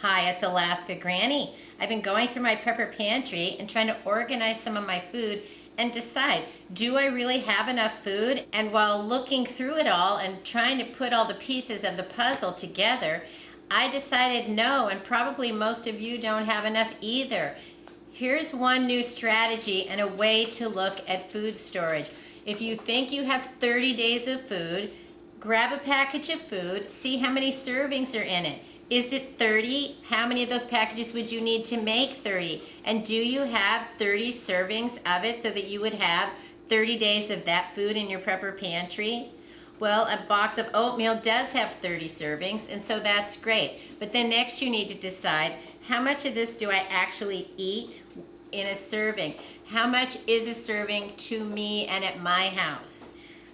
Hi, it's Alaska Granny. I've been going through my prepper pantry and trying to organize some of my food and decide, do I really have enough food? And while looking through it all and trying to put all the pieces of the puzzle together, I decided no, and probably most of you don't have enough either. Here's one new strategy and a way to look at food storage. If you think you have 30 days of food, grab a package of food, see how many servings are in it. Is it 30? How many of those packages would you need to make 30? And do you have 30 servings of it so that you would have 30 days of that food in your prepper pantry? Well, a box of oatmeal does have 30 servings, and so that's great. But then next you need to decide, how much of this do I actually eat in a serving? How much is a serving to me and at my house?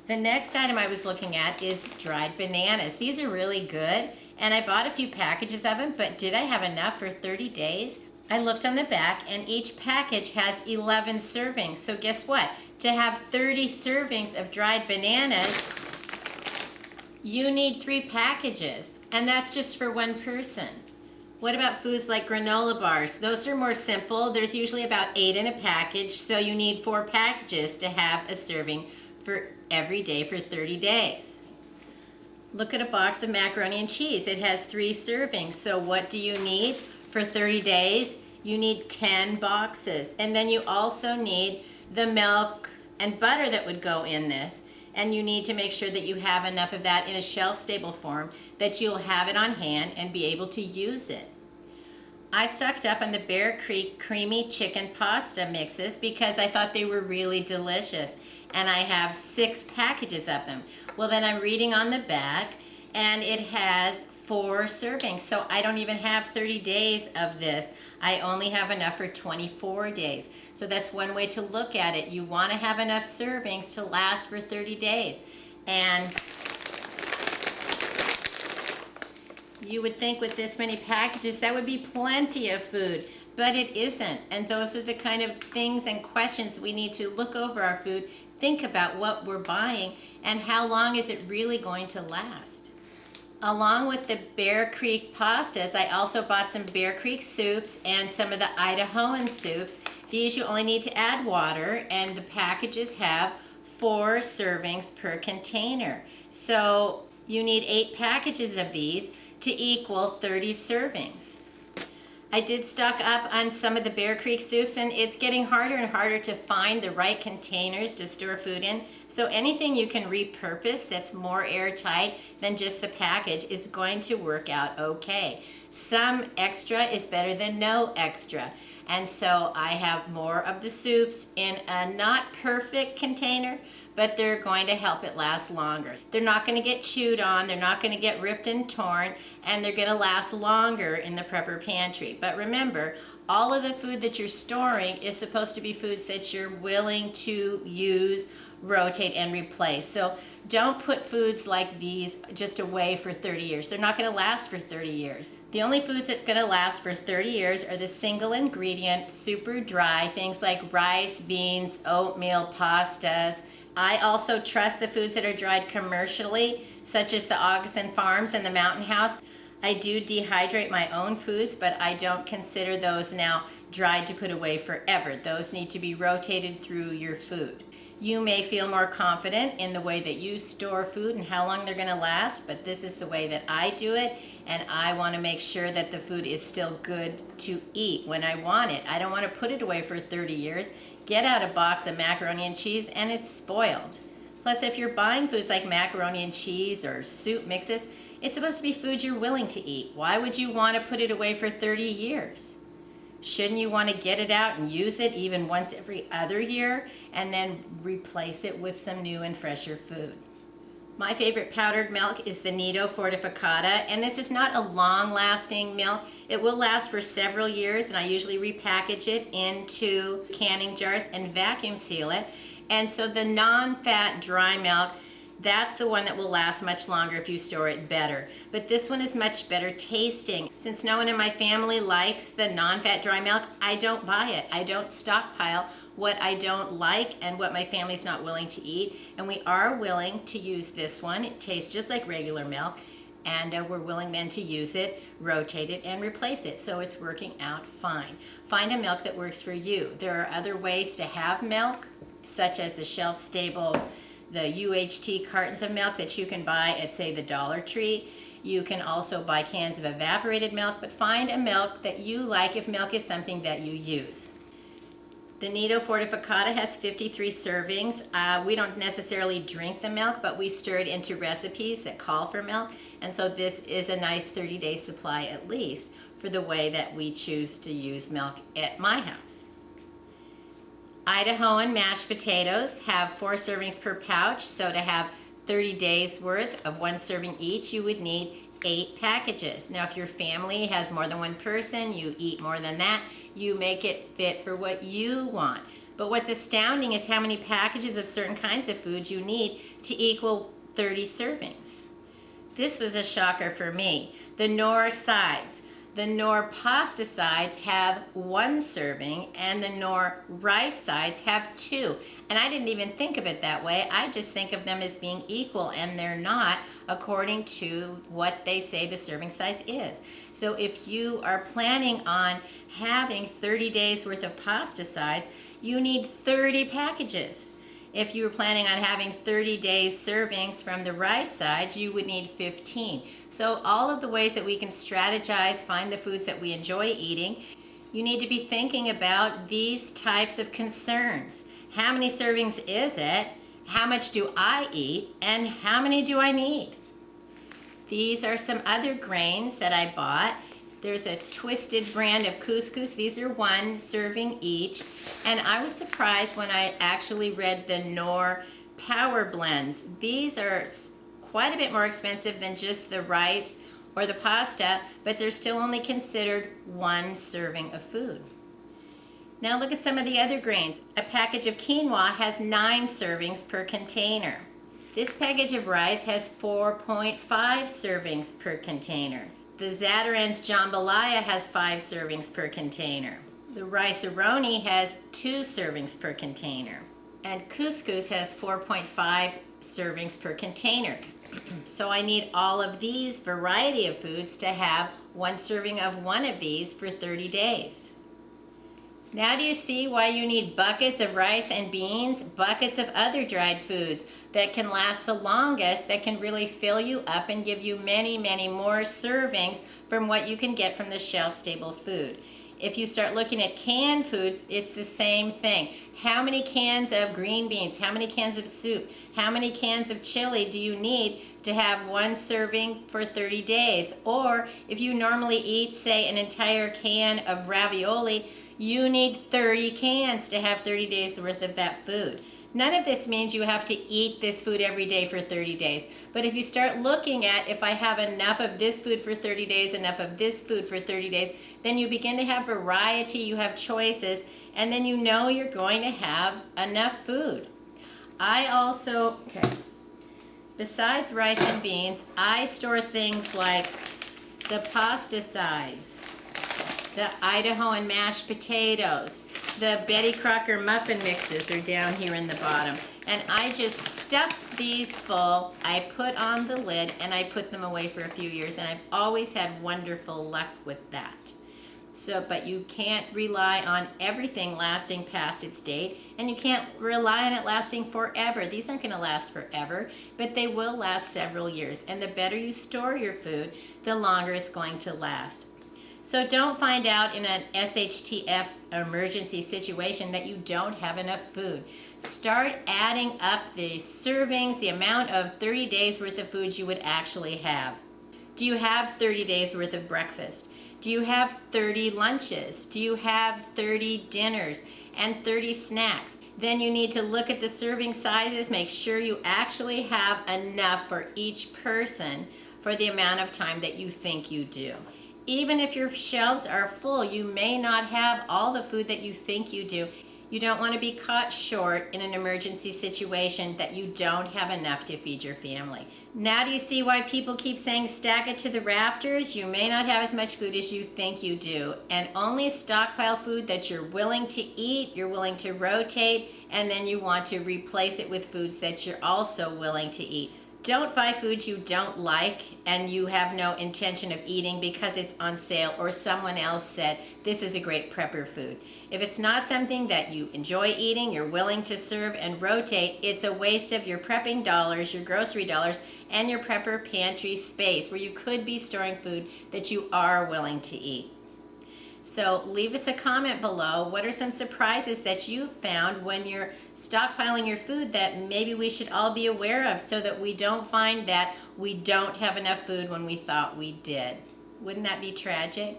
The next item I was looking at is dried bananas. These are really good, and I bought a few packages of them, but did I have enough for 30 days? I looked on the back, and each package has 11 servings. So guess what? To have 30 servings of dried bananas, you need 3 packages, and that's just for one person. What about foods like granola bars? Those are more simple. There's usually about 8 in a package, so you need 4 packages to have a serving for every day for 30 days. Look at a box of macaroni and cheese. It has 3 servings, so what do you need for 30 days? You need 10 boxes, and then you also need the milk and butter that would go in this. And you need to make sure that you have enough of that in a shelf-stable form that you'll have it on hand and be able to use it. I stocked up on the Bear Creek creamy chicken pasta mixes because I thought they were really delicious, and I have 6 packages of them. Well, then I'm reading on the back, and it has 4 servings, so I don't even have 30 days of this. I only have enough for 24 days. So that's one way to look at it. You want to have enough servings to last for 30 days. And you would think with this many packages that would be plenty of food, but it isn't. And those are the kind of things and questions we need to look over our food, think about what we're buying, and how long is it really going to last. Along with the Bear Creek pastas, I also bought some Bear Creek soups and some of the Idahoan soups. These you only need to add water, and the packages have 4 servings per container. So you need 8 packages of these to equal 30 servings. I did stock up on some of the Bear Creek soups, and it's getting harder and harder to find the right containers to store food in. So anything you can repurpose that's more airtight than just the package is going to work out okay. Some extra is better than no extra. And so I have more of the soups in a not perfect container, but they're going to help it last longer. They're not going to get chewed on, they're not going to get ripped and torn, and they're going to last longer in the prepper pantry. But remember, all of the food that you're storing is supposed to be foods that you're willing to use, rotate, and replace. So don't put foods like these just away for 30 years. They're not going to last for 30 years. The only foods that are going to last for 30 years are the single ingredient, super dry, things like rice, beans, oatmeal, pastas. I also trust the foods that are dried commercially, such as the Augustin Farms and the Mountain House. I do dehydrate my own foods, but I don't consider those now dried to put away forever. Those need to be rotated through your food. You may feel more confident in the way that you store food and how long they're going to last, but this is the way that I do it, and I want to make sure that the food is still good to eat when I want it. I don't want to put it away for 30 years. Get out a box of macaroni and cheese and it's spoiled. Plus, if you're buying foods like macaroni and cheese or soup mixes, it's supposed to be food you're willing to eat. Why would you want to put it away for 30 years? Shouldn't you want to get it out and use it even once every other year and then replace it with some new and fresher food? My favorite powdered milk is the Nido Fortificata, and this is not a long-lasting milk. It will last for several years, and I usually repackage it into canning jars and vacuum seal it. And so the non-fat dry milk, that's the one that will last much longer if you store it better. But this one is much better tasting. Since no one in my family likes the non-fat dry milk, I don't buy it. I don't stockpile what I don't like and what my family's not willing to eat. And we are willing to use this one. It tastes just like regular milk. and we're willing then to use it, rotate it, and replace it. So it's working out fine. Find a milk that works for you. There are other ways to have milk, such as the shelf-stable, the UHT cartons of milk that you can buy at, say, the Dollar Tree. You can also buy cans of evaporated milk, but find a milk that you like if milk is something that you use. The Nido Fortificata has 53 servings. We don't necessarily drink the milk, but we stir it into recipes that call for milk. And so this is a nice 30-day supply at least for the way that we choose to use milk at my house. Idahoan mashed potatoes have 4 servings per pouch, so to have 30 days worth of 1 serving each, you would need 8 packages. Now, if your family has more than 1 person, you eat more than that, you make it fit for what you want. But what's astounding is how many packages of certain kinds of food you need to equal 30 servings. This was a shocker for me. The Knorr sides. The Knorr pasta sides have 1 serving and the Knorr rice sides have 2. And I didn't even think of it that way. I just think of them as being equal, and they're not according to what they say the serving size is. So if you are planning on having 30 days worth of pasta sides, you need 30 packages. If you were planning on having 30 days servings from the rice sides, you would need 15. So all of the ways that we can strategize, find the foods that we enjoy eating, you need to be thinking about these types of concerns. How many servings is it? How much do I eat? And how many do I need? These are some other grains that I bought. There's a Twisted brand of couscous. These are 1 serving each. And I was surprised when I actually read the Knorr Power Blends. These are quite a bit more expensive than just the rice or the pasta, but they're still only considered 1 serving of food. Now look at some of the other grains. A package of quinoa has 9 servings per container. This package of rice has 4.5 servings per container. The Zatarain's jambalaya has 5 servings per container. The rice-a-roni has 2 servings per container. And couscous has 4.5 servings per container. So I need all of these variety of foods to have 1 serving of one of these for 30 days. Now do you see why you need buckets of rice and beans, buckets of other dried foods that can last the longest, that can really fill you up and give you many, many more servings from what you can get from the shelf-stable food. If you start looking at canned foods, it's the same thing. How many cans of green beans, how many cans of soup, how many cans of chili do you need to have 1 serving for 30 days? Or if you normally eat, say, an entire can of ravioli, you need 30 cans to have 30 days worth of that food. None of this means you have to eat this food every day for 30 days. But if you start looking at, if I have enough of this food for 30 days, enough of this food for 30 days, then you begin to have variety, you have choices, and then you know you're going to have enough food. I also, besides rice and beans, I store things like the pasta sides, the Idahoan mashed potatoes, the Betty Crocker muffin mixes are down here in the bottom. And I just stuff these full, I put on the lid, and I put them away for a few years, and I've always had wonderful luck with that. So, but you can't rely on everything lasting past its date, and you can't rely on it lasting forever. These aren't going to last forever, but they will last several years. And the better you store your food, the longer it's going to last. So don't find out in an SHTF emergency situation that you don't have enough food. Start adding up the servings, the amount of 30 days worth of food you would actually have. Do you have 30 days worth of breakfast? Do you have 30 lunches? Do you have 30 dinners and 30 snacks? Then you need to look at the serving sizes, make sure you actually have enough for each person for the amount of time that you think you do. Even if your shelves are full, you may not have all the food that you think you do. You don't want to be caught short in an emergency situation that you don't have enough to feed your family. Now do you see why people keep saying stack it to the rafters? You may not have as much food as you think you do, and only stockpile food that you're willing to eat, you're willing to rotate, and then you want to replace it with foods that you're also willing to eat. Don't buy foods you don't like and you have no intention of eating because it's on sale or someone else said this is a great prepper food. If it's not something that you enjoy eating, you're willing to serve and rotate, it's a waste of your prepping dollars, your grocery dollars, and your prepper pantry space where you could be storing food that you are willing to eat. So leave us a comment below. What are some surprises that you found when you're stockpiling your food that maybe we should all be aware of so that we don't find that we don't have enough food when we thought we did? Wouldn't that be tragic?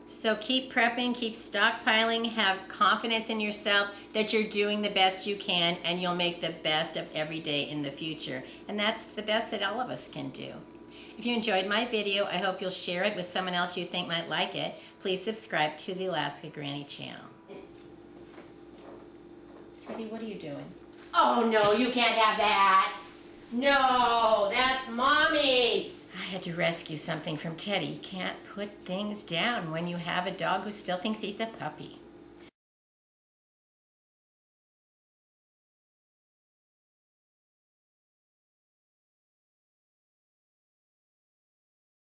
So keep prepping, keep stockpiling, have confidence in yourself that you're doing the best you can and you'll make the best of every day in the future. And that's the best that all of us can do. If you enjoyed my video, I hope you'll share it with someone else you think might like it. Please subscribe to the Alaska Granny channel. Teddy, what are you doing? Oh no, you can't have that. No, that's Mommy's. I had to rescue something from Teddy. You can't put things down when you have a dog who still thinks he's a puppy.